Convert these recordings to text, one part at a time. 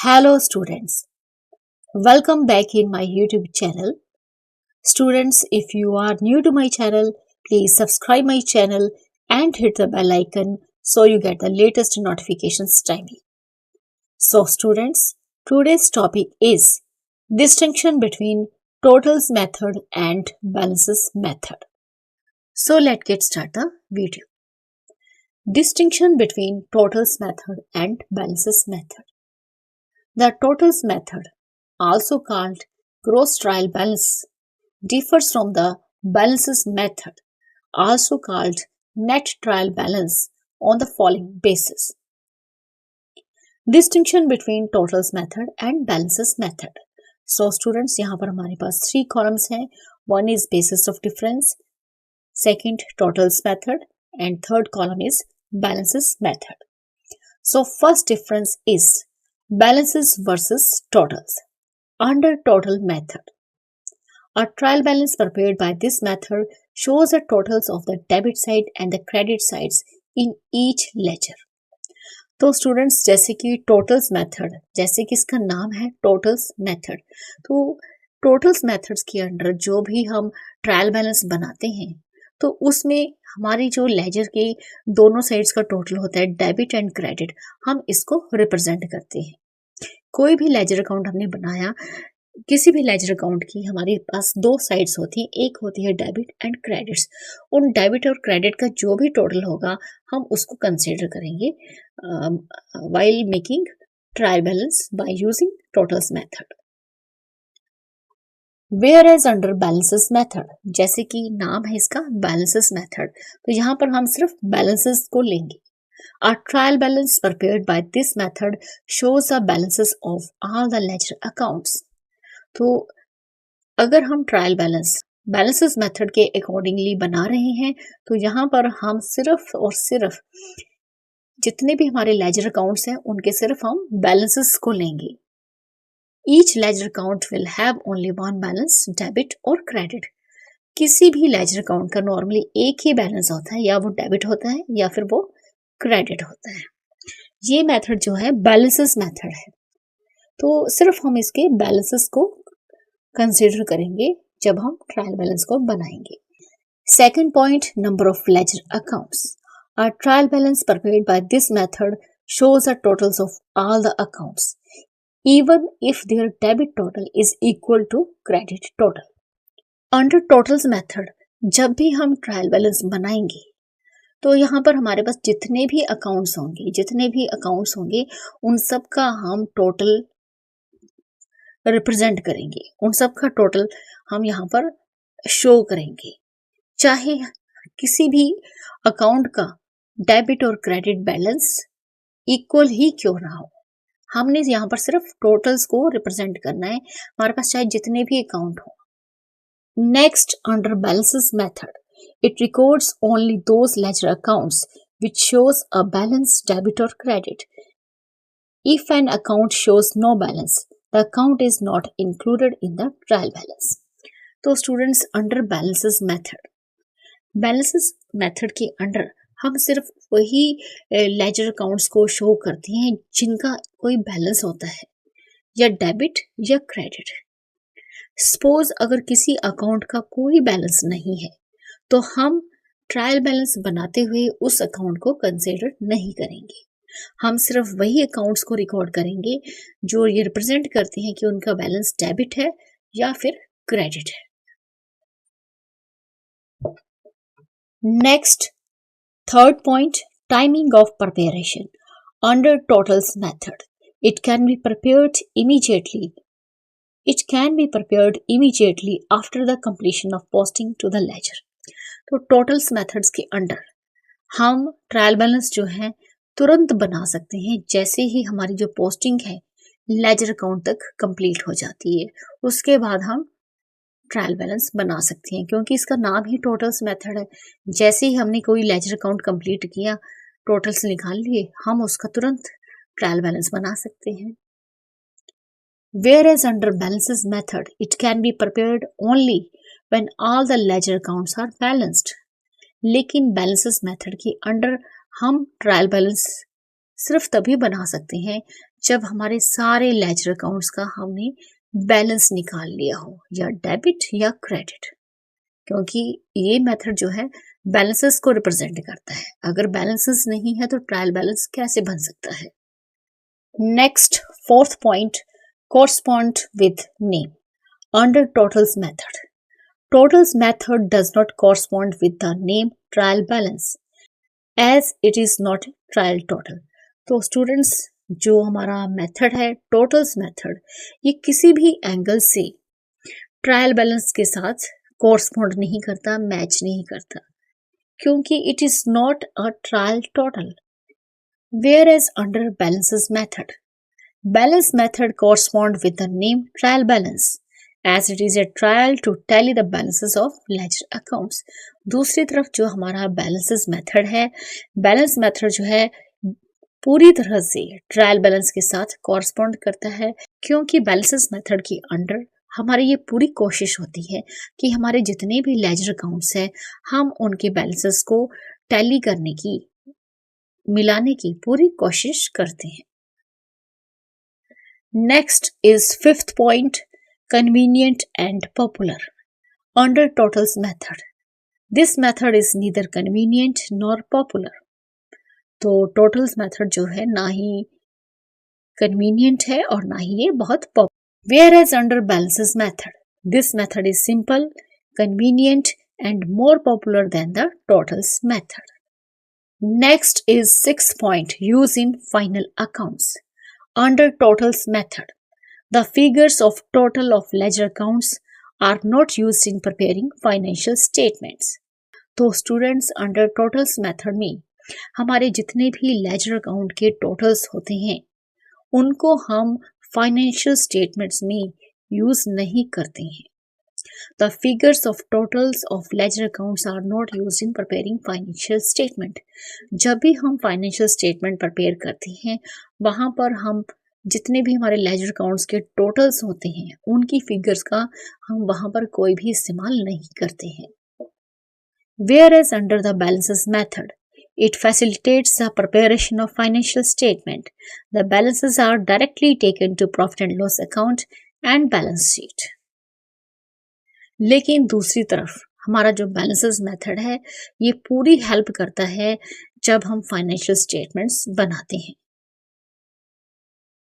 Hello students, welcome back in my YouTube channel. Students, if you are new to my channel, please subscribe my channel and hit the bell icon so you get the latest notifications timely. So students, today's topic is distinction between totals method and balances method. So let's get started the video. Distinction between totals method and balances method. The totals method, also called gross trial balance, differs from the balances method, also called net trial balance, on the following basis. Distinction between totals method and balances method. So students, यहाँ पर हमारे पास 3 columns हैं. One is basis of difference, second totals method, and third column is balances method. So first difference is balances versus totals. Under total method, a trial balance prepared by this method shows the totals of the debit side and the credit sides in each ledger. तो students, जैसे कि totals method, जैसे कि इसका नाम है totals method, तो totals methods के अंडर जो भी हम ट्रायल बैलेंस बनाते हैं तो उसमें हमारी जो लेजर के दोनों साइड्स का टोटल होता है, डेबिट एंड क्रेडिट, हम इसको रिप्रेजेंट करते हैं. कोई भी लेजर अकाउंट हमने बनाया, किसी भी लेजर अकाउंट की हमारे पास 2 साइड्स होती हैं, एक होती है डेबिट एंड क्रेडिट्स. उन डेबिट और क्रेडिट का जो भी टोटल होगा हम उसको कंसीडर करेंगे while making trial balance by using totals method. Whereas under balances method, जैसे कि नाम है इसका balances method, तो यहाँ पर हम सिर्फ balances को लेंगे. A trial balance prepared by this method shows the balances of all the ledger accounts. तो अगर हम ट्रायल बैलेंसेस मेथड के अकॉर्डिंगली बना रहे हैं तो यहाँ पर हम सिर्फ और सिर्फ जितने भी हमारे लेजर अकाउंट्स हैं उनके सिर्फ हम बैलेंसेस को लेंगे. Each ledger account will have only one balance, debit और क्रेडिट. किसी भी लेजर अकाउंट का नॉर्मली एक ही बैलेंस होता है, या वो डेबिट होता है या फिर वो क्रेडिट होता है. ये मेथड जो है बैलेंसेस मेथड है, तो सिर्फ हम इसके बैलेंसेस को कंसिडर करेंगे जब हम ट्रायल बैलेंस को बनाएंगे. Second point, number of ledger accounts. A trial balance prepared by this method shows the totals of all the accounts, even if their debit total is equal to credit total. Under totals method, जब भी हम trial balance बनाएंगे तो यहाँ पर हमारे पास जितने भी अकाउंट्स होंगे उन सब का हम टोटल रिप्रेजेंट करेंगे, उन सब का टोटल हम यहाँ पर शो करेंगे, चाहे किसी भी अकाउंट का डेबिट और क्रेडिट बैलेंस इक्वल ही क्यों ना हो. हमने यहाँ पर सिर्फ टोटल्स को रिप्रेजेंट करना है, हमारे पास चाहे जितने भी अकाउंट हो. Next, under balances method, it records only those ledger accounts which shows a balance, debit और credit. If an account shows no balance, the account is not included in the trial balance. तो students, under balances method के under हम सिर्फ वही ledger accounts को show करते हैं जिनका कोई बैलेंस होता है, या डेबिट या क्रेडिट. सपोज अगर किसी अकाउंट का कोई बैलेंस नहीं है तो हम ट्रायल बैलेंस बनाते हुए उस अकाउंट को कंसीडर नहीं करेंगे. हम सिर्फ वही अकाउंट्स को रिकॉर्ड करेंगे जो ये रिप्रेजेंट करते हैं कि उनका बैलेंस डेबिट है या फिर क्रेडिट है. Next, third point, timing of preparation. Under totals method, it can be prepared immediately after the completion of posting to the ledger. तो totals methods के अंडर हम ट्रायल बैलेंस जो है तुरंत बना सकते हैं जैसे ही हमारी जो पोस्टिंग है लेजर अकाउंट तक कंप्लीट हो जाती है. उसके बाद हम ट्रायल बैलेंस बना सकते हैं, क्योंकि इसका नाम ही टोटल्स मेथड है. जैसे ही हमने कोई लेजर अकाउंट कंप्लीट किया, टोटल्स निकाल लिए, हम उसका तुरंत ट्रायल बैलेंस बना सकते हैं. Whereas under balances method, it can be prepared only when all the ledger accounts are balanced. लेकिन बैलेंसेस मेथड के अंडर हम ट्रायल बैलेंस सिर्फ तभी बना सकते हैं जब हमारे सारे लेजर अकाउंट्स का हमने बैलेंस निकाल लिया हो, या डेबिट या क्रेडिट, क्योंकि ये मेथड जो है बैलेंसेस को रिप्रेजेंट करता है। अगर बैलेंसेस नहीं है तो ट्रायल बैलेंस कैसे बन सकता है? Next, fourth point, correspond with name under totals method. Totals method does not correspond with the name trial balance as it is not trial total. तो स्टूडेंट्स, जो हमारा मेथड है टोटल्स मेथड, ये किसी भी एंगल से ट्रायल बैलेंस के साथ कोरस्पॉन्ड नहीं करता, मैच नहीं करता, क्योंकि it is not a trial total. Whereas under balances method, balance method correspond with the name trial balance as it is a trial to tally the balances of ledger accounts. दूसरी तरफ जो हमारा balances method है, balance method जो है पूरी तरह से ट्रायल बैलेंस के साथ कॉरस्पॉन्ड करता है, क्योंकि बैलेंसेस मेथड के अंडर हमारी ये पूरी कोशिश होती है कि हमारे जितने भी लेजर अकाउंट्स हैं हम उनके बैलेंसेस को टैली करने की, मिलाने की पूरी कोशिश करते हैं। Next is fifth point, convenient and popular under totals method. This method is neither convenient nor popular. तो totals method जो है ना ही convenient है और ना ही ये बहुत popular. Whereas under balances method, this method is simple, convenient and more popular than the totals method. Next is sixth point, use in final accounts. Under totals method, the figures of total of ledger accounts are not used in preparing financial statements. तो students, under totals method में हमारे जितने भी ledger account के totals होते हैं उनको हम फाइनेंशियल स्टेटमेंट्स में यूज नहीं करते हैं। The figures of totals of ledger accounts are not used in preparing financial statement. जब भी हम फाइनेंशियल स्टेटमेंट प्रिपेयर करते हैं वहां पर हम जितने भी हमारे लेजर अकाउंट्स के टोटल्स होते हैं उनकी फिगर्स का हम वहां पर कोई भी इस्तेमाल नहीं करते हैं। Whereas under the balances method, it facilitates the preparation of financial statement. The balances are directly taken to profit and loss account and balance sheet. लेकिन दूसरी तरफ हमारा जो बैलेंसेस मेथड है ये पूरी हेल्प करता है जब हम फाइनेंशियल स्टेटमेंट्स बनाते हैं।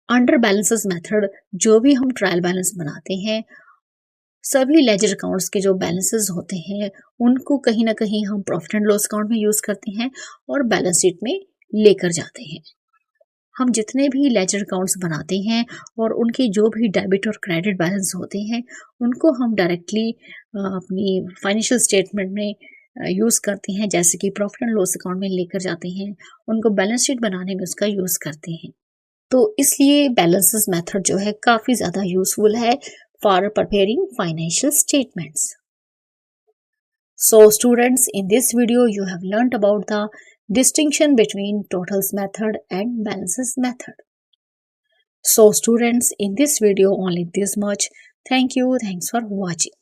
अंडर बैलेंसेस मेथड जो भी हम ट्रायल बैलेंस बनाते हैं, सभी लेजर अकाउंट्स के जो बैलेंसेस होते हैं उनको कहीं ना कहीं हम प्रॉफिट एंड लॉस अकाउंट में यूज करते हैं और बैलेंस शीट में लेकर जाते हैं। हम जितने भी लेजर अकाउंट्स बनाते हैं और उनके जो भी डेबिट और क्रेडिट बैलेंस होते हैं उनको हम डायरेक्टली अपनी फाइनेंशियल स्टेटमेंट में यूज़ करते हैं, जैसे कि प्रॉफिट एंड लॉस अकाउंट में लेकर जाते हैं, उनको बैलेंस शीट बनाने में उसका यूज़ करते हैं। तो इसलिए बैलेंसेस मेथड जो है काफ़ी ज़्यादा यूजफुल है for preparing financial statements. So students, in this video you have learnt about the distinction between totals method and balances method. So students, in this video only this much. Thank you. Thanks for watching.